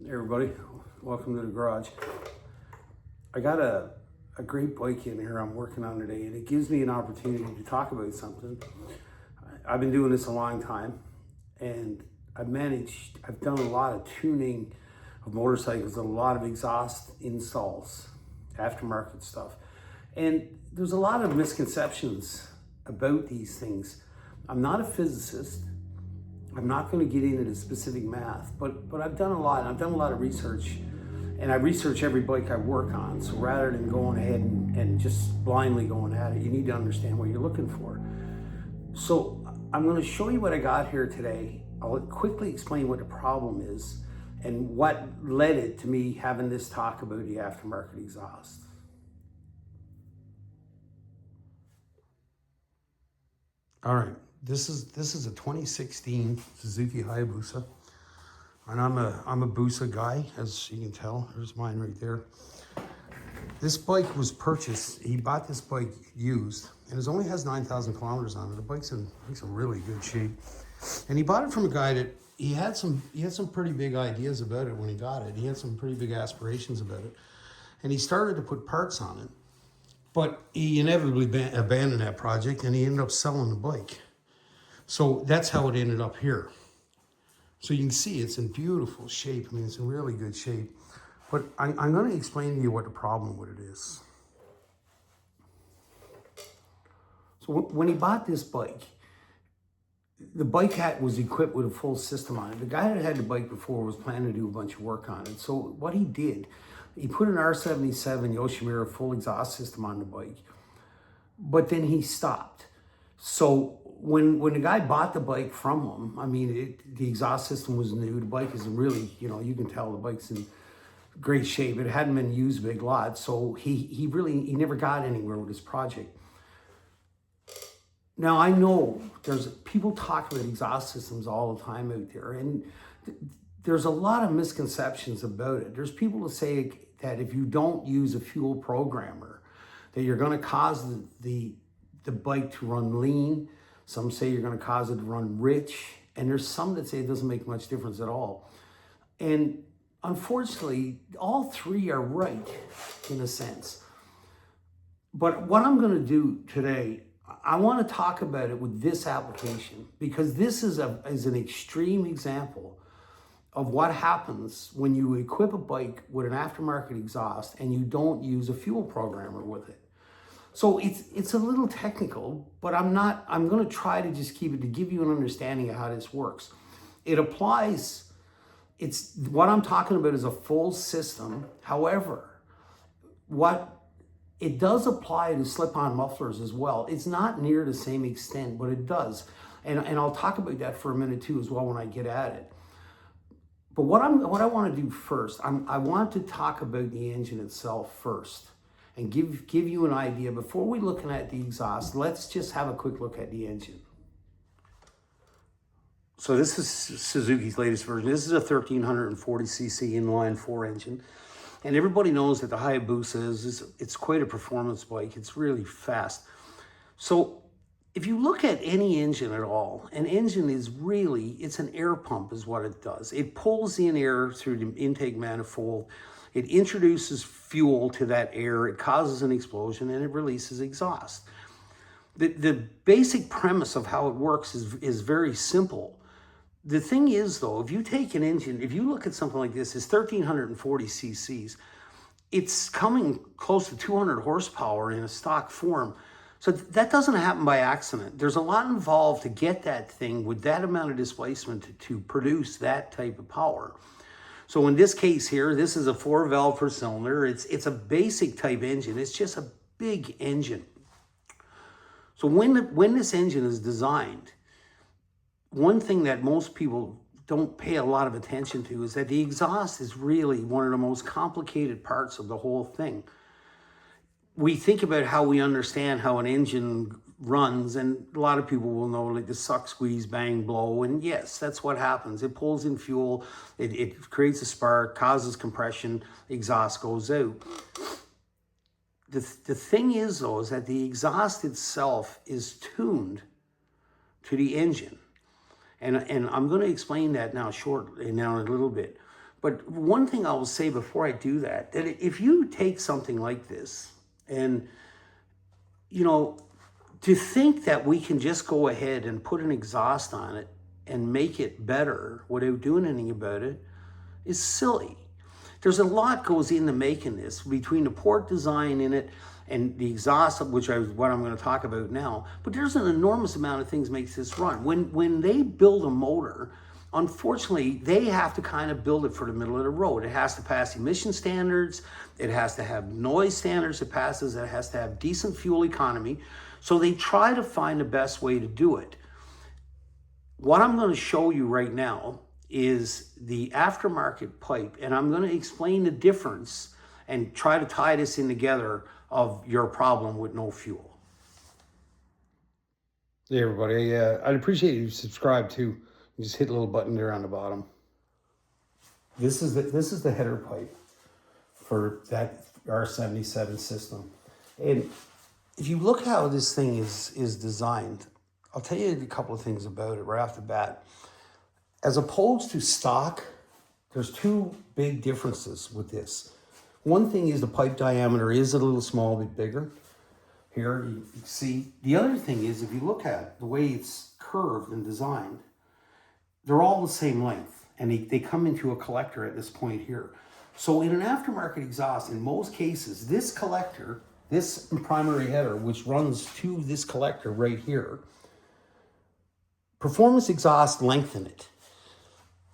Hey everybody, welcome to the garage. I got a great bike in here I'm working on today, and it gives me an opportunity to talk about something. I've been doing this a long time, and I've done a lot of tuning of motorcycles and a lot of exhaust installs, aftermarket stuff. And there's a lot of misconceptions about these things. I'm not a physicist. I'm not going to get into the specific math, but I've done a lot. I've done a lot of research, and I research every bike I work on. So rather than going ahead and just blindly going at it, you need to understand what you're looking for. So I'm going to show you what I got here today. I'll quickly explain what the problem is and what led it to me having this talk about the aftermarket exhaust. All right, this is a 2016 Suzuki Hayabusa, and I'm a Busa guy, as you can tell. There's mine right there. This bike was purchased. He bought this bike used, and it only has 9,000 kilometers on it. The bike's in really good shape, and he bought it from a guy that he had some pretty big ideas about it when he got it. He had some pretty big aspirations about it, and he started to put parts on it. But he inevitably abandoned that project, and he ended up selling the bike. So that's how it ended up here. So you can see it's in beautiful shape. I mean, it's in really good shape. But I'm going to explain to you what the problem with it is. So when he bought this bike, the bike was equipped with a full system on it. The guy that had the bike before was planning to do a bunch of work on it. So what he did, he put an R77 Yoshimura full exhaust system on the bike, but then he stopped. So when the guy bought the bike from him, I mean, the exhaust system was new. The bike is really, you can tell the bike's in great shape. It hadn't been used a big lot, so he never got anywhere with his project. Now, I know there's people talk about exhaust systems all the time out there, and there's a lot of misconceptions about it. There's people that say that if you don't use a fuel programmer, that you're going to cause the bike to run lean. Some say you're going to cause it to run rich, and there's some that say it doesn't make much difference at all. And unfortunately, all three are right in a sense. But what I'm going to do today, I want to talk about it with this application, because this is an extreme example of what happens when you equip a bike with an aftermarket exhaust and you don't use a fuel programmer with it. So it's a little technical, but I'm going to try to just keep it to give you an understanding of how this works. It applies, what I'm talking about is a full system. However, it does apply to slip-on mufflers as well. It's not near the same extent, but it does. And I'll talk about that for a minute too as well when I get at it. But what I want to do first, I want to talk about the engine itself first and give you an idea. Before we looking at the exhaust, let's just have a quick look at the engine. So this is Suzuki's latest version. This is a 1340cc inline 4 engine. And everybody knows that the Hayabusa it's quite a performance bike. It's really fast. So if you look at any engine at all, an engine it's an air pump is what it does. It pulls in air through the intake manifold. It introduces fuel to that air. It causes an explosion, and it releases exhaust. The basic premise of how it works is very simple. The thing is, though, if you take an engine, if you look at something like this, it's 1340 cc's. It's coming close to 200 horsepower in a stock form. So that doesn't happen by accident. There's a lot involved to get that thing with that amount of displacement to produce that type of power. So in this case here, this is a 4-valve per cylinder. It's a basic type engine. It's just a big engine. So when this engine is designed, one thing that most people don't pay a lot of attention to is that the exhaust is really one of the most complicated parts of the whole thing. We think about how we understand how an engine runs, and a lot of people will know, like the suck, squeeze, bang, blow, and yes, that's what happens. It pulls in fuel, it creates a spark, causes compression, exhaust goes out. The thing is, though, is that the exhaust itself is tuned to the engine. And I'm going to explain that now in a little bit. But one thing I will say before I do that, that if you take something like this and, you know, to think that we can just go ahead and put an exhaust on it and make it better without doing anything about it is silly. There's a lot goes into making this, between the port design in it and the exhaust, which is what I'm going to talk about now. But there's an enormous amount of things makes this run. When they build a motor, unfortunately, they have to kind of build it for the middle of the road. It has to pass emission standards. It has to have noise standards it passes. It has to have decent fuel economy. So they try to find the best way to do it. What I'm going to show you right now is the aftermarket pipe, and I'm going to explain the difference and try to tie this in together of your problem with no fuel. Hey everybody, I'd appreciate you subscribe too. You just hit the little button there on the bottom. This is the header pipe for that R77 system. And if you look how this thing is designed, I'll tell you a couple of things about it right off the bat. As opposed to stock, there's two big differences with this. One thing is the pipe diameter is a little small bit bigger. Here you see. The other thing is if you look at the way it's curved and designed, they're all the same length and they come into a collector at this point here. So in an aftermarket exhaust, in most cases, this collector, this primary header, which runs to this collector right here, performance exhaust lengthen it.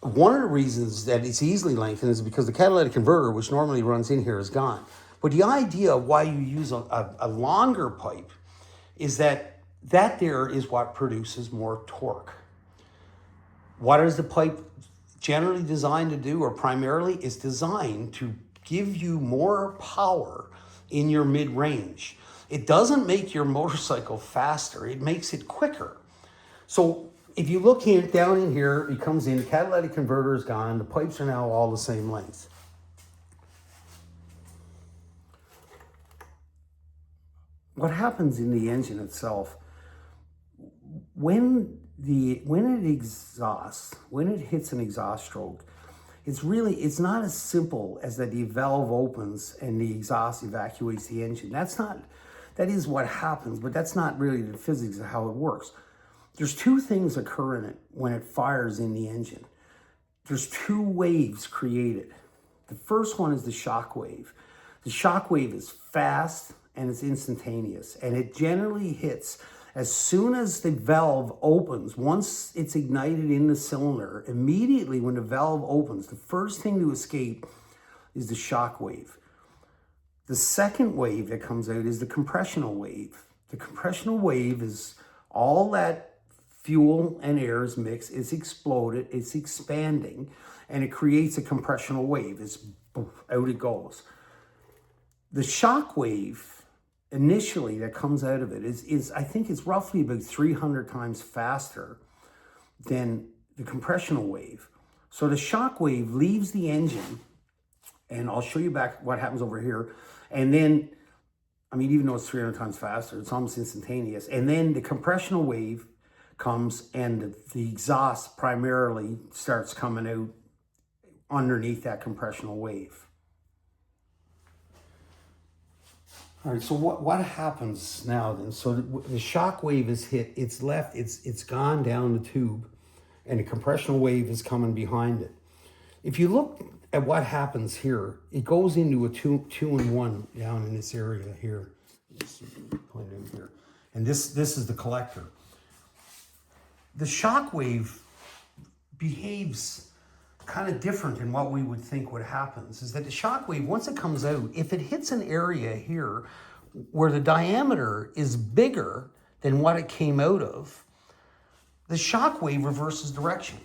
One of the reasons that it's easily lengthened is because the catalytic converter, which normally runs in here, is gone. But the idea of why you use a longer pipe is that there is what produces more torque. What is the pipe generally designed to do, or primarily? It's designed to give you more power in your mid-range. It doesn't make your motorcycle faster, it makes it quicker. So if you look down in here, it comes in, the catalytic converter is gone, the pipes are now all the same length. What happens in the engine itself, when it exhausts, when it hits an exhaust stroke, it's not as simple as that the valve opens and the exhaust evacuates the engine. That is what happens, but that's not really the physics of how it works. There's two things occur in it when it fires in the engine. There's two waves created. The first one is the shock wave. The shock wave is fast and it's instantaneous, and it generally hits as soon as the valve opens. Once it's ignited in the cylinder, immediately when the valve opens, the first thing to escape is the shock wave. The second wave that comes out is the compressional wave. The compressional wave is all that fuel and air is mixed, it's exploded, it's expanding, and it creates a compressional wave. It's out it goes. The shock wave initially that comes out of it is I think it's roughly about 300 times faster than the compressional wave. So the shock wave leaves the engine, and I'll show you back what happens over here. And then, I mean, even though it's 300 times faster, it's almost instantaneous. And then the compressional wave comes and the exhaust primarily starts coming out underneath that compressional wave. All right, so what happens now then? So the shock wave is hit, it's gone down the tube, and the compressional wave is coming behind it. If you look at what happens here, it goes into a two-in-one down in this area here. Point out here. And this is the collector. The shock wave behaves kind of different than what we would think what happens. Is that the shock wave, once it comes out, if it hits an area here where the diameter is bigger than what it came out of, the shock wave reverses direction.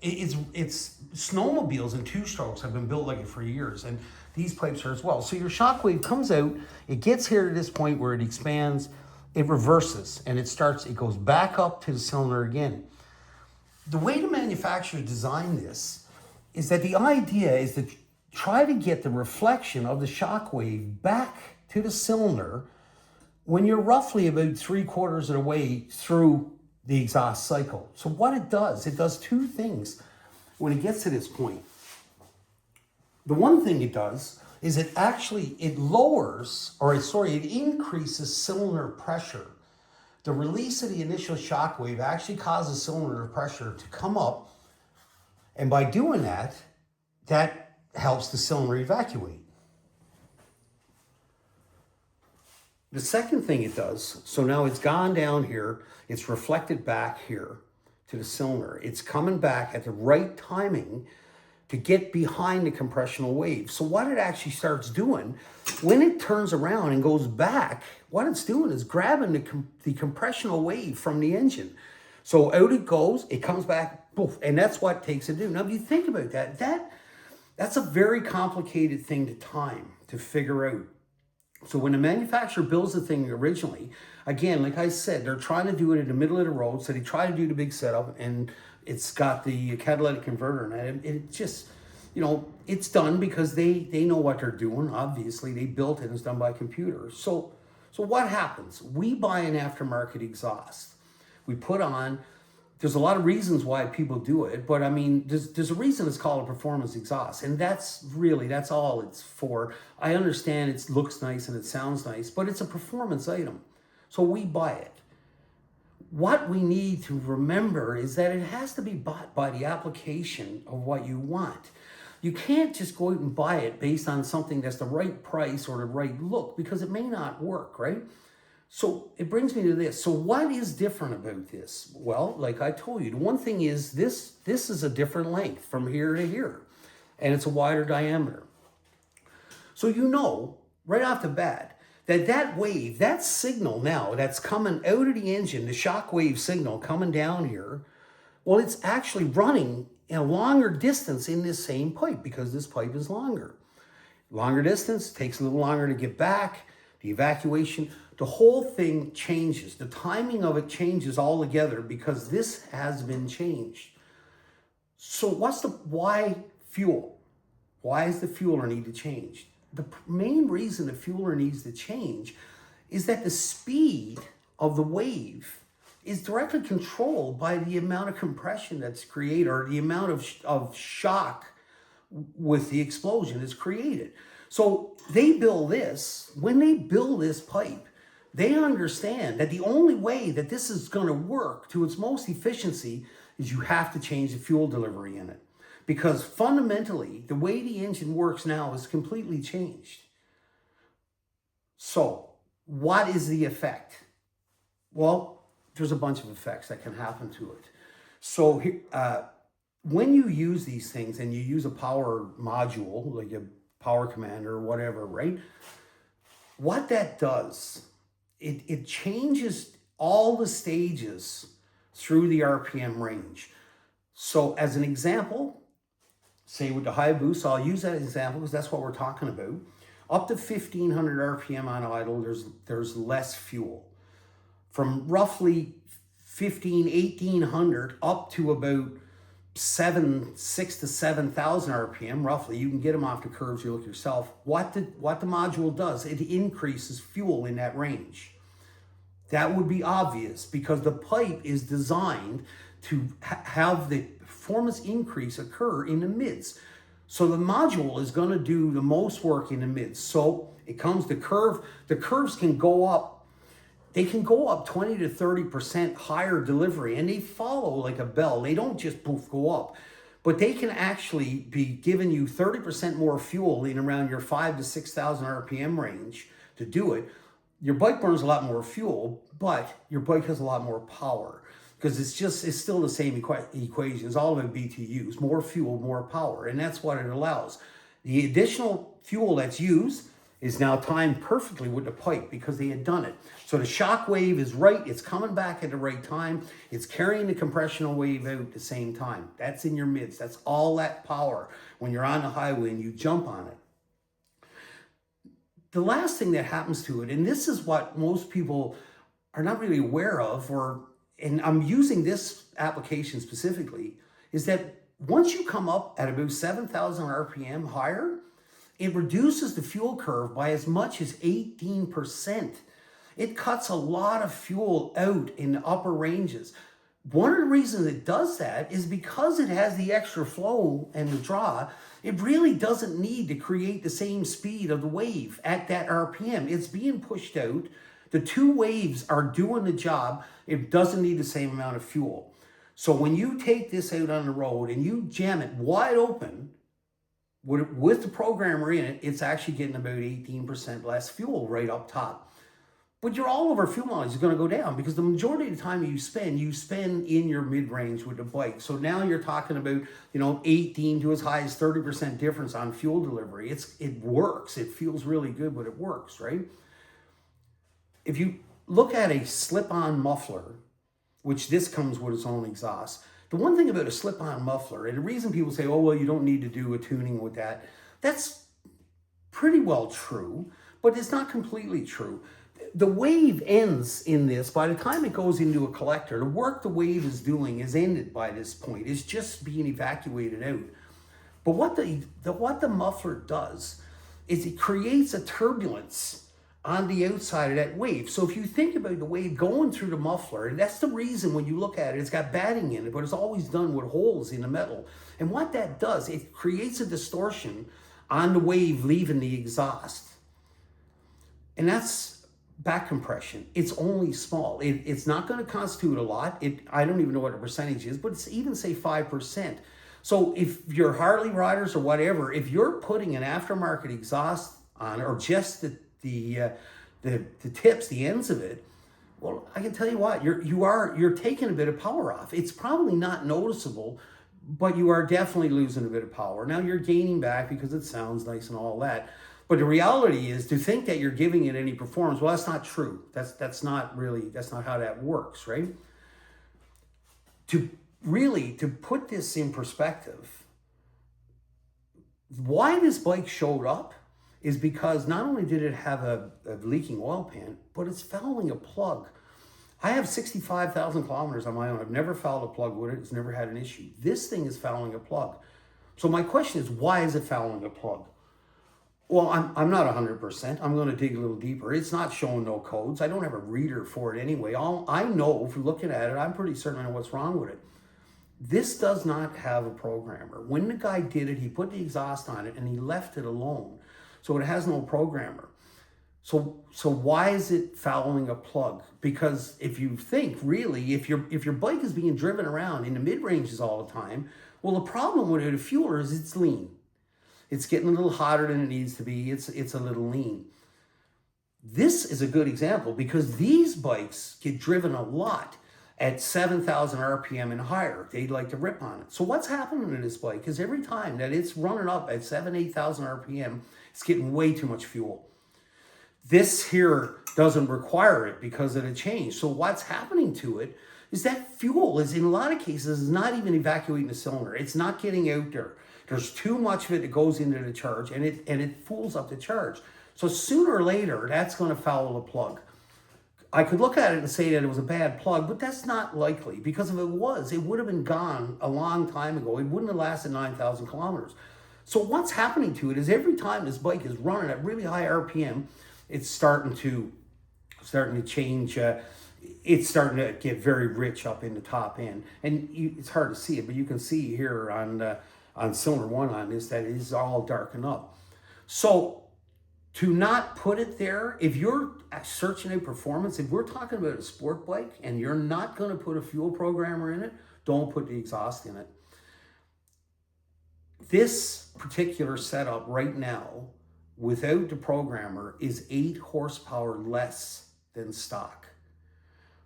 It's snowmobiles and two-strokes have been built like it for years, and these pipes are as well. So your shock wave comes out, it gets here to this point where it expands, it reverses, and it goes back up to the cylinder again. The way the manufacturers design this is that the idea is to try to get the reflection of the shock wave back to the cylinder when you're roughly about 3/4 of the way through the exhaust cycle. So what it does two things when it gets to this point. The one thing it does is it increases cylinder pressure. The release of the initial shock wave actually causes cylinder pressure to come up, and by doing that, that helps the cylinder evacuate. The second thing it does, so now it's gone down here, it's reflected back here to the cylinder. It's coming back at the right timing to get behind the compressional wave. So what it actually starts doing, when it turns around and goes back, what it's doing is grabbing the compressional wave from the engine. So out it goes, it comes back, poof, and that's what it takes to do. Now, if you think about that's a very complicated thing to time, to figure out. So when the manufacturer builds the thing originally, again, like I said, they're trying to do it in the middle of the road. So they try to do the big setup, and it's got the catalytic converter in it. It just, it's done because they know what they're doing. Obviously, they built it and it's done by computer. So what happens? We buy an aftermarket exhaust. We put on, there's a lot of reasons why people do it, but I mean, there's a reason it's called a performance exhaust, and that's all it's for. I understand it looks nice and it sounds nice, but it's a performance item. So we buy it. What we need to remember is that it has to be bought by the application of what you want. You can't just go out and buy it based on something that's the right price or the right look, because it may not work, right? So it brings me to this. So what is different about this? Well, like I told you, the one thing is this is a different length from here to here, and it's a wider diameter. So right off the bat, that wave, that signal now that's coming out of the engine, the shock wave signal coming down here, well, it's actually running a longer distance in this same pipe because this pipe is longer. Longer distance, takes a little longer to get back, the evacuation, the whole thing changes. The timing of it changes altogether because this has been changed. So why fuel? Why is the fueler need to change? The main reason the fueler needs to change is that the speed of the wave is directly controlled by the amount of compression that's created, or the amount of shock with the explosion is created. So when they build this pipe, they understand that the only way that this is going to work to its most efficiency is you have to change the fuel delivery in it. Because fundamentally, the way the engine works now is completely changed. So, what is the effect? Well, there's a bunch of effects that can happen to it. So, when you use these things and you use a power module, like a power commander or whatever, right? What that does, it changes all the stages through the RPM range. So, as an example, say with the Hayabusa, I'll use that example because that's what we're talking about. Up to 1500 RPM on idle, there's less fuel. From roughly 1800 up to about 6,000 to 7,000 RPM, roughly, you can get them off the curves, you look yourself. What the module does, it increases fuel in that range. That would be obvious because the pipe is designed to have the performance increase occur in the mids. So the module is going to do the most work in the mids. So it comes to curve. The curves can go up. They can go up 20 to 30% higher delivery, and they follow like a bell. They don't just poof go up, but they can actually be giving you 30% more fuel in around your 5,000 to 6,000 RPM range to do it. Your bike burns a lot more fuel, but your bike has a lot more power. Because it's still the same equation. It's all about BTUs, more fuel, more power, and that's what it allows. The additional fuel that's used is now timed perfectly with the pipe because they had done it. So the shock wave is right, it's coming back at the right time, it's carrying the compressional wave out at the same time. That's in your mids, that's all that power when you're on the highway and you jump on it. The last thing that happens to it, and this is what most people are not really aware of, and I'm using this application specifically, is that once you come up at about 7,000 RPM higher, it reduces the fuel curve by as much as 18%. It cuts a lot of fuel out in the upper ranges. One of the reasons it does that is because it has the extra flow and the draw. It really doesn't need to create the same speed of the wave at that RPM. It's being pushed out. The two waves are doing the job. It doesn't need the same amount of fuel. So when you take this out on the road and you jam it wide open with the programmer in it, it's actually getting about 18% less fuel right up top. But your all over fuel mileage is going to go down because the majority of the time you spend in your mid-range with the bike. So now you're talking about, 18 to as high as 30% difference on fuel delivery. It works. It feels really good, but it works, right? If you look at a slip-on muffler, which this comes with its own exhaust, the one thing about a slip-on muffler, and the reason people say, oh, well, you don't need to do a tuning with that, that's pretty well true, but it's not completely true. The wave ends in this. By the time it goes into a collector, the work the wave is doing is ended by this point. It's just being evacuated out. But what the muffler does is it creates a turbulence on the outside of that wave. So if you think about the wave going through the muffler, and that's the reason when you look at it, it's got batting in it, but it's always done with holes in the metal. And what that does, it creates a distortion on the wave leaving the exhaust. And that's back compression. It's only small. It's not going to constitute a lot. I don't even know what the percentage is, but it's even say 5%. So if you're Harley riders or whatever, if you're putting an aftermarket exhaust on, or just the tips, the ends of it, well, I can tell you what, you're taking a bit of power off. It's probably not noticeable, but you are definitely losing a bit of power. Now you're gaining back because it sounds nice and all that. But the reality is, to think that you're giving it any performance, well, that's not true. That's not how that works, right? To put this in perspective, why this bike showed up is because not only did it have a leaking oil pan, but it's fouling a plug. I have 65,000 kilometers on my own. I've never fouled a plug with it. It's never had an issue. This thing is fouling a plug. So my question is, why is it fouling a plug? Well, I'm not 100%. I'm going to dig a little deeper. It's not showing no codes. I don't have a reader for it anyway. I know, if you're looking at it, I'm pretty certain I know what's wrong with it. This does not have a programmer. When the guy did it, he put the exhaust on it and he left it alone. So it has no programmer. So why is it fouling a plug? Because if you think, really, if your bike is being driven around in the mid-ranges all the time, well, the problem with a fueler is it's lean. It's getting a little hotter than it needs to be. It's a little lean. This is a good example because these bikes get driven a lot at 7,000 RPM and higher. They like to rip on it. So what's happening to this bike is every time that it's running up at 8,000 RPM, it's getting way too much fuel. This here doesn't require it because of the change. So what's happening to it is that fuel is, in a lot of cases, is not even evacuating the cylinder. It's not getting out there. There's too much of it that goes into the charge, and it fools up the charge. So sooner or later, that's going to foul a plug. I could look at it and say that it was a bad plug, but that's not likely, because if it was, it would have been gone a long time ago. It wouldn't have lasted 9,000 kilometers. So what's happening to it is every time this bike is running at really high RPM, it's starting to change. It's starting to get very rich up in the top end, and it's hard to see it, but you can see here on cylinder one on this that it is all darkened up. So to not put it there, if you're searching out performance, if we're talking about a sport bike and you're not going to put a fuel programmer in it, don't put the exhaust in it. This particular setup right now, without the programmer, is 8 horsepower less than stock.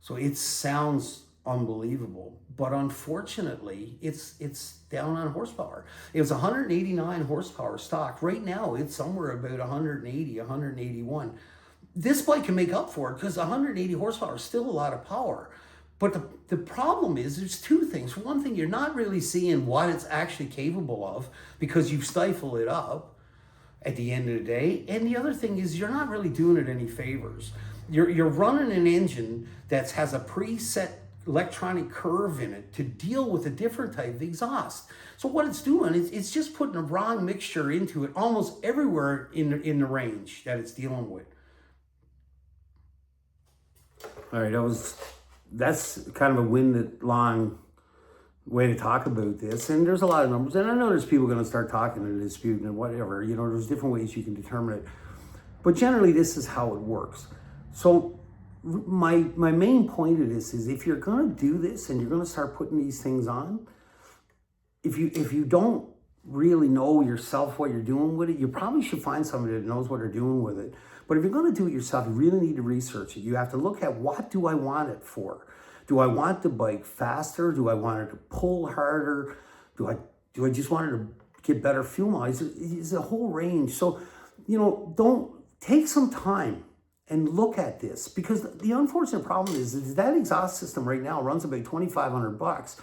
So it sounds unbelievable, but unfortunately, it's down on horsepower. It was 189 horsepower stock. Right now, it's somewhere about 180, 181. This bike can make up for it because 180 horsepower is still a lot of power. But the problem is there's two things. For one thing, you're not really seeing what it's actually capable of because you've stifled it up at the end of the day. And the other thing is you're not really doing it any favors. You're running an engine that has a preset electronic curve in it to deal with a different type of exhaust. So what it's doing is it's just putting a wrong mixture into it almost everywhere in the range that it's dealing with. All right, that was that's kind of a winded, long way to talk about this. And there's a lot of numbers. And I know there's people going to start talking and disputing and whatever. You know, there's different ways you can determine it. But generally, this is how it works. So my main point of this is, if you're going to do this and you're going to start putting these things on, if you don't really know yourself what you're doing with it, you probably should find somebody that knows what they're doing with it. But if you're going to do it yourself, you really need to research it. You have to look at, what do I want it for? Do I want the bike faster? Do I want it to pull harder? Do I just want it to get better fuel mileage? It's a whole range. So, you know, don't take some time and look at this, because the unfortunate problem is that exhaust system right now runs about $2,500,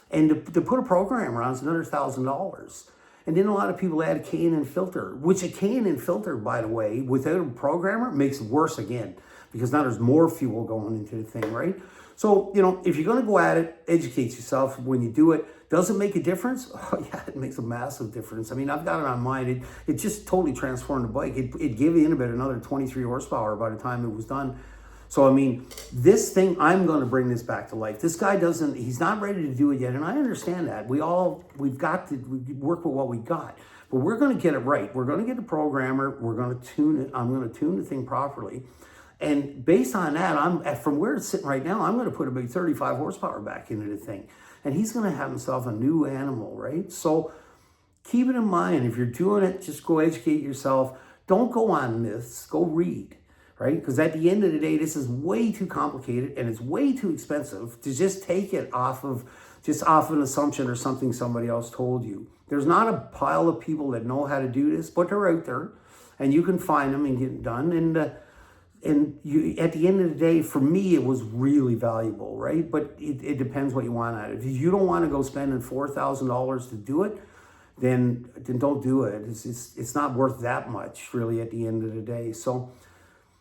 and to put a program around is another $1,000. And then a lot of people add a K&N filter, which a K&N filter, by the way, without a programmer, makes it worse again, because now there's more fuel going into the thing, right? So, you know, if you're going to go at it, educate yourself when you do it. Does it make a difference? Oh, yeah, it makes a massive difference. I mean, I've got it on mine. It just totally transformed the bike. It gave in about another 23 horsepower by the time it was done. So, I mean, this thing, I'm going to bring this back to life. This guy he's not ready to do it yet, and I understand that. We've got to work with what we got. But we're going to get it right. We're going to get a programmer. We're going to tune it. I'm going to tune the thing properly. And based on that, from where it's sitting right now, I'm going to put about 35 horsepower back into the thing. And he's going to have himself a new animal, right? So keep it in mind. If you're doing it, just go educate yourself. Don't go on myths. Go read, right? Because at the end of the day, this is way too complicated and it's way too expensive to just take it off of an assumption or something somebody else told you. There's not a pile of people that know how to do this, but they're out there, and you can find them and get it done. And you, at the end of the day, for me, it was really valuable, right? But it depends what you want out of it. If you don't want to go spending $4,000 to do it, then don't do it. It's not worth that much, really, at the end of the day. So,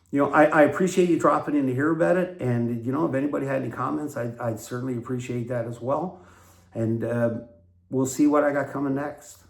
you know, I appreciate you dropping in to hear about it. And, you know, if anybody had any comments, I'd certainly appreciate that as well. And we'll see what I got coming next.